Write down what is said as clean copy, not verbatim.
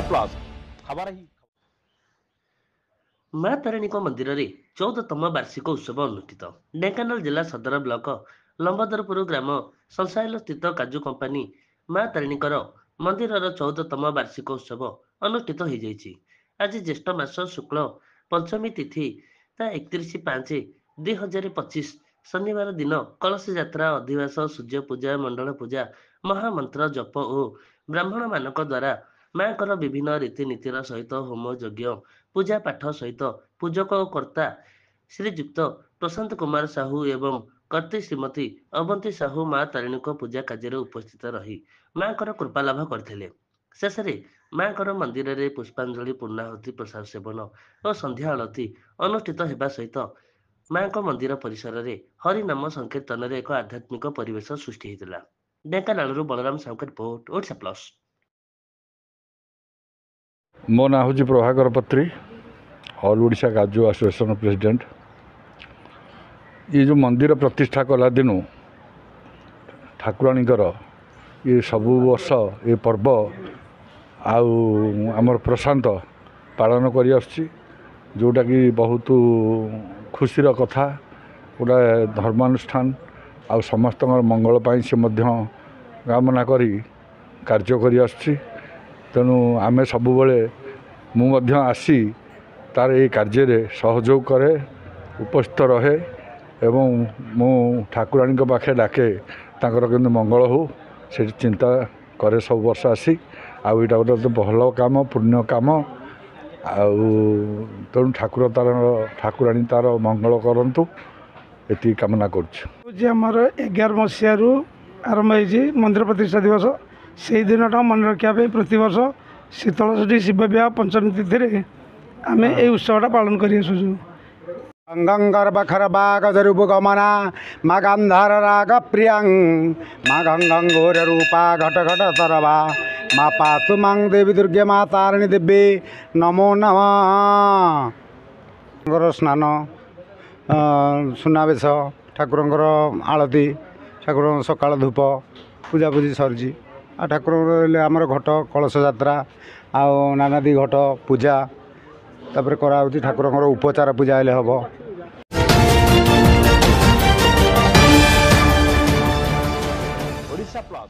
Odisha plus खबर ही माँ तारिणी मंदिर में 14तम वार्षिक उत्सव अनुष्ठित। ढेंकानाल जिला सदर ब्लॉक लंबोदरपुर ग्राम संसाइल स्थित काजू कंपानी माँ तारिणी मंदिर 14तम वार्षिक उत्सव अनुष्ठित हो जाइछि। आज ज्येष्ठ मास शुक्ल पंचमी तिथि 31/5/2025 शनिवार दिन कलश यात्रा अधिवास सूर्य पूजा मंडल पूजा महामंत्र जप और ब्राह्मण मानक द्वारा माँ विभिन्न रीतिनीतिर सहित होम यज्ञ पूजा पाठ सहित पूजक और कर्ता श्रीजुक्त प्रशांत कुमार साहू एवं कर्ती श्रीमती अवंती साहू माँ तारिणी पूजा कार्य उपस्थित रही माँ कृपा लाभ करथिले। शेष में माँ मंदिर में पुष्पांजलि पूर्णाहुति प्रसाद सेवन और संध्या आलती अनुष्ठित होगा सहित माँ मंदिर परिसर में हरिनाम संकीर्तन एक आध्यात्मिक परिवेश सृष्टि होता। Dhenkanal Balram Sahu report Odisha plus. मो ना हूँ प्रभाकर पत्री ऑल ओडिशा काजू एसोसिएशन प्रेसिडेंट। ये जो मंदिर प्रतिष्ठा कला दिनु ठाकुराणीकर ये सबु वर्ष ये पर्व आमर प्रशांत पालन करी आसुछि, जोटा कि बहुत खुशीर कथा। गोटा धर्मानुष्ठान आ समस्त मंगल पाई से मध्य कामना करी कार्य करी आसुछि। तेणु आमे सबुबले मु आसी तार ये कार्य रे सहयोग करे उपस्थित रहे एवं मु ठाकुराणी पाखे डाके तांकर केमती मंगल हो से चिंता करे सब वर्ष आसी आईटा गोटे भल काम पुण्य काम तेणु ठाकुराणी तार मंगल करंतु एति कामना करमर 11 मसीह आरंभ हो मंदिर प्रतिष्ठा दिवस से दिनटा मन रखापी प्रत वर्ष शीतलषष्ठी शिव विवाह पंचमी तिथि आम ये उत्सवटा पालन कर गंगर बखर बागजरूप गमना माँ गंधार राग प्रियं माँ गंगोर रूपा घट घट तरवा माँ पातु माँ देवी दुर्गे माँ तारिणी देवी नमो नमः। स्नान सुनावेश ठाकुर आलती ठाकुर सकाल धूप पूजापूजी सरी ठाकुर आमर घट कलश यात्रा आनादी घट पूजा तापर कराउछि ठाकुर उपचार पूजा हेले हबो। ओडिशा प्लस।